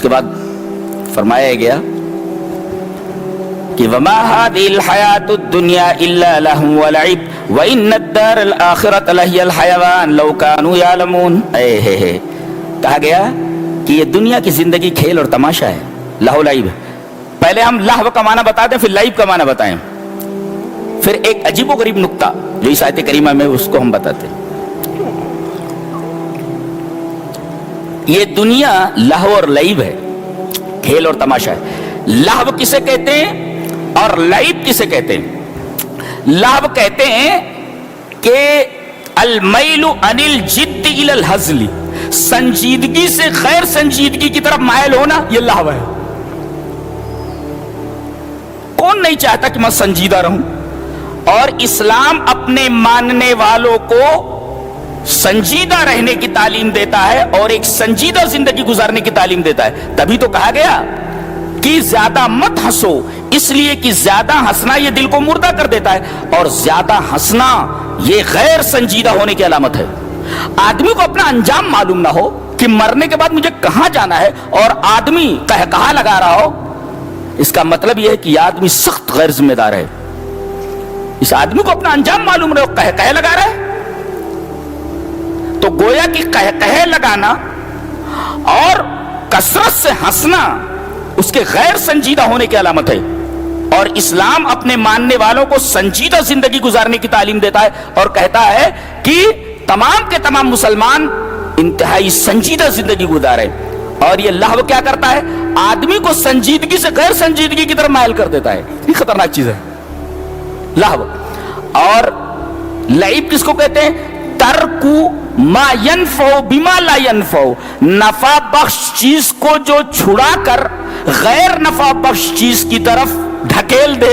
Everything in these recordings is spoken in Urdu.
کے بعد فرمایا گیا کہ وما هذه الحیات الدنیا الا لہو ولعب وان الدار الاخرۃ لہی الحیوان لو كانوا یعلمون. کہا گیا کہ یہ دنیا کی زندگی کھیل اور تماشا ہے, لہو لعب. پہلے ہم لہو کا معنی بتا دیں, پھر لعب کا معنی بتائیں, پھر ایک عجیب و غریب نکتہ جو اس آیت کریمہ میں اس کو ہم بتاتے ہیں. یہ دنیا لہو اور لعب ہے, کھیل اور تماشا ہے. لہو کسے کہتے ہیں اور لعب کسے کہتے ہیں؟ لہو کہتے ہیں کہ المیل عن الجد الی الہزل, سنجیدگی سے غیر سنجیدگی کی طرف مائل ہونا, یہ لہو ہے. کون نہیں چاہتا کہ میں سنجیدہ رہوں؟ اور اسلام اپنے ماننے والوں کو سنجیدہ رہنے کی تعلیم دیتا ہے اور ایک سنجیدہ زندگی گزارنے کی تعلیم دیتا ہے. تبھی تو کہا گیا کہ زیادہ مت ہنسو, اس لیے کہ زیادہ ہنسنا یہ دل کو مردہ کر دیتا ہے, اور زیادہ ہنسنا یہ غیر سنجیدہ ہونے کی علامت ہے. آدمی کو اپنا انجام معلوم نہ ہو کہ مرنے کے بعد مجھے کہاں جانا ہے, اور آدمی کہا لگا رہا ہو, اس کا مطلب یہ ہے کہ یہ آدمی سخت غیر ذمہ دار ہے. اس آدمی کو اپنا انجام معلوم نہ ہو, کہہ لگا رہا ہے. تو گویا کہ کہہ لگانا اور کثرت سے ہنسنا اس کے غیر سنجیدہ ہونے کی علامت ہے. اور اسلام اپنے ماننے والوں کو سنجیدہ زندگی گزارنے کی تعلیم دیتا ہے اور کہتا ہے کہ تمام کے تمام مسلمان انتہائی سنجیدہ زندگی گزارے. اور یہ لہو کیا کرتا ہے؟ آدمی کو سنجیدگی سے غیر سنجیدگی کی طرف مائل کر دیتا ہے. یہ خطرناک چیز ہے لہو. اور لعب کس کو کہتے ہیں؟ ترکو ما ینفع بما لا ینفع, نفع بخش چیز کو جو چھڑا کر غیر نفع بخش چیز کی طرف ڈھکیل دے,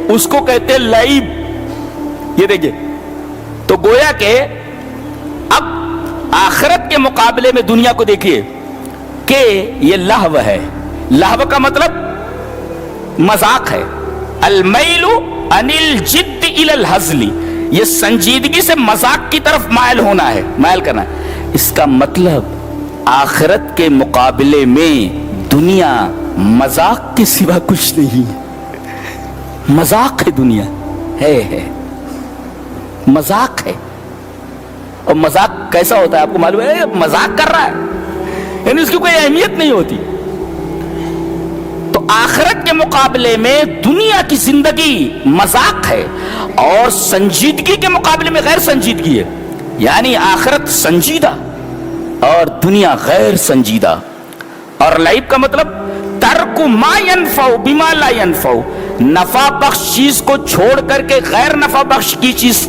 اس کو کہتے ہیں لعب. یہ دیکھیں, تو گویا کہ اب آخرت کے مقابلے میں دنیا کو دیکھیے کہ یہ لہو ہے. لہو کا مطلب مذاق ہے. المیل عن الجد الی الہزل, یہ سنجیدگی سے مذاق کی طرف مائل ہونا ہے, مائل کرنا ہے. اس کا مطلب آخرت کے مقابلے میں دنیا مذاق کے سوا کچھ نہیں. مذاق ہے دنیا, ہے مذاق ہے. اور مذاق کیسا ہوتا ہے آپ کو معلوم ہے؟ مذاق کر رہا ہے, یعنی اس کی کوئی اہمیت نہیں ہوتی. تو آخرت کے مقابلے میں دنیا کی زندگی مذاق ہے, اور سنجیدگی کے مقابلے میں غیر سنجیدگی ہے. یعنی آخرت سنجیدہ اور دنیا غیر سنجیدہ. اور لعب کا مطلب ترک ما ینفع بما لا ینفع, نفع بخش چیز کو چھوڑ کر کے غیر نفع بخش کی چیز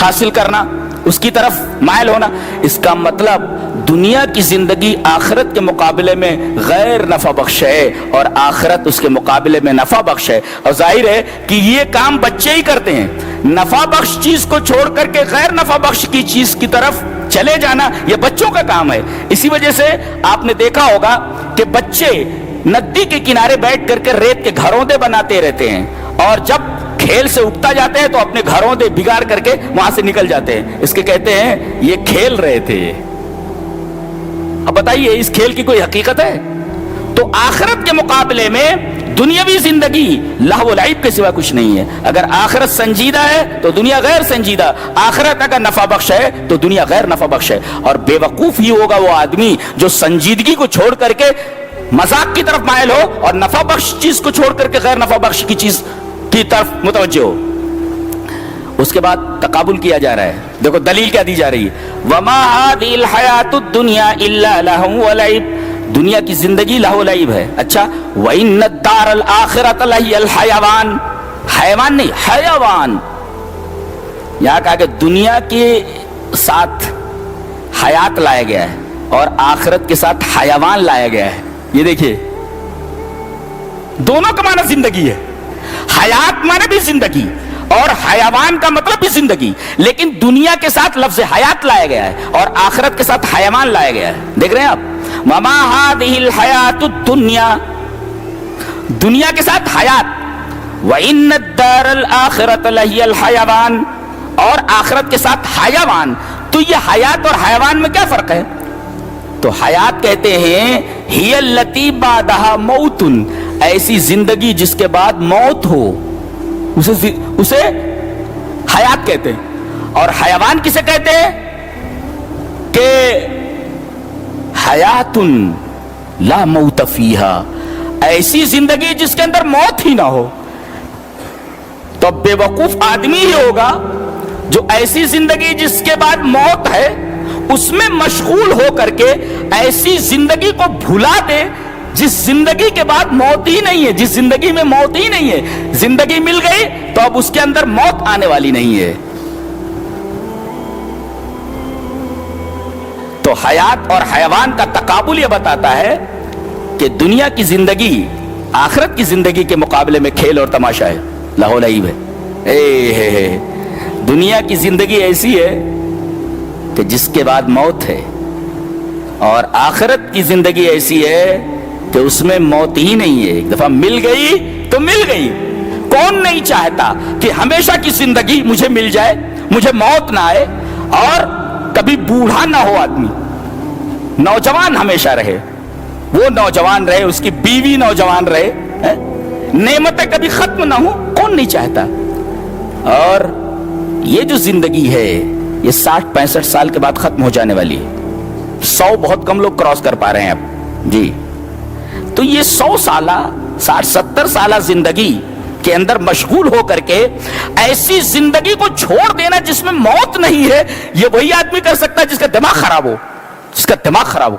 حاصل کرنا, اس کی طرف مائل ہونا. اس کا مطلب دنیا کی زندگی آخرت کے مقابلے میں غیر نفع بخش ہے اور آخرت اس کے مقابلے میں نفع بخش ہے. اور ظاہر ہے کہ یہ کام بچے ہی کرتے ہیں, نفع بخش چیز کو چھوڑ کر کے غیر نفع بخش کی چیز کی طرف چلے جانا یہ بچوں کا کام ہے. اسی وجہ سے آپ نے دیکھا ہوگا کہ بچے ندی کے کنارے بیٹھ کر کے ریت کے گھروندے بناتے رہتے ہیں, اور جب کھیل سے اگتا جاتے ہیں تو اپنے گھروندے بگاڑ کر کے وہاں سے نکل جاتے ہیں. اس کے کہتے ہیں یہ کھیل رہے تھے. اب بتائیے اس کھیل کی کوئی حقیقت ہے؟ تو آخرت کے مقابلے میں دنیاوی زندگی لہو و لعب کے سوا کچھ نہیں ہے. اگر آخرت سنجیدہ ہے تو دنیا غیر سنجیدہ, آخرت اگر نفع بخش ہے تو دنیا غیر نفع بخش ہے. اور بے وقوف ہی ہوگا وہ آدمی جو سنجیدگی کو چھوڑ کر کے مذاق کی طرف مائل ہو اور نفع بخش چیز کو چھوڑ کر کے غیر نفع بخش کی چیز کی طرف متوجہ ہو. اس کے بعد تقابل کیا جا رہا ہے. دیکھو دلیل کیا دی جا رہی ہے, وما هذه الحیات الدنیا الا لہو ولعب, دنیا کی زندگی لہو لعب ہے. اچھا, وان الدار الاخرۃ لہی الحیوان, حیوان نہیں حیوان. یہاں کہا کہ دنیا کے ساتھ حیات لایا گیا ہے اور آخرت کے ساتھ حیوان لایا گیا ہے. یہ دیکھیے دونوں کا معنی زندگی ہے. حیات معنی بھی زندگی اور حیوان کا مطلب بھی زندگی, لیکن دنیا کے ساتھ لفظ حیات لایا گیا ہے اور آخرت کے ساتھ حیوان لایا گیا ہے. دیکھ رہے ہیں آپ, وما هذه الحیات الدنیا, دنیا کے ساتھ حیات, وان الدار الاخرۃ لہی الحیوان, اور آخرت کے ساتھ حیوان. تو یہ حیات اور حیوان میں کیا فرق ہے؟ تو حیات کہتے ہیں ہی التی بعدہا موتن، ایسی زندگی جس کے بعد موت ہو، اسے حیات کہتے ہیں۔ اور حیوان کسے کہتے ہیں؟ کہ حیات لا موت فیہا، ایسی زندگی جس کے اندر موت ہی نہ ہو۔ تو بے وقوف آدمی ہی ہوگا جو ایسی زندگی جس کے بعد موت ہے اس میں مشغول ہو کر کے ایسی زندگی کو بھلا دے جس زندگی کے بعد موت ہی نہیں ہے، جس زندگی میں موت ہی نہیں ہے۔ زندگی مل گئی تو اب اس کے اندر موت آنے والی نہیں ہے۔ تو حیات اور حیوان کا تقابل یہ بتاتا ہے کہ دنیا کی زندگی آخرت کی زندگی کے مقابلے میں کھیل اور تماشا ہے، لہو لعب ہے۔ دنیا کی زندگی ایسی ہے کہ جس کے بعد موت ہے، اور آخرت کی زندگی ایسی ہے کہ اس میں موت ہی نہیں ہے۔ ایک دفعہ مل گئی تو مل گئی۔ کون نہیں چاہتا کہ ہمیشہ کی زندگی مجھے مل جائے، مجھے موت نہ آئے، اور کبھی بوڑھا نہ ہو آدمی، نوجوان ہمیشہ رہے، وہ نوجوان رہے، اس کی بیوی نوجوان رہے، نعمتیں کبھی ختم نہ ہو، کون نہیں چاہتا؟ اور یہ جو زندگی ہے یہ 60-65 سال کے بعد ختم ہو جانے والی ہے۔ 100 بہت کم لوگ کراس کر پا رہے ہیں اب جی۔ تو یہ 100 سالہ 60-70 سالہ زندگی کے اندر مشغول ہو کر کے ایسی زندگی کو چھوڑ دینا جس میں موت نہیں ہے، یہ وہی آدمی کر سکتا ہے جس کا دماغ خراب ہو، جس کا دماغ خراب ہو۔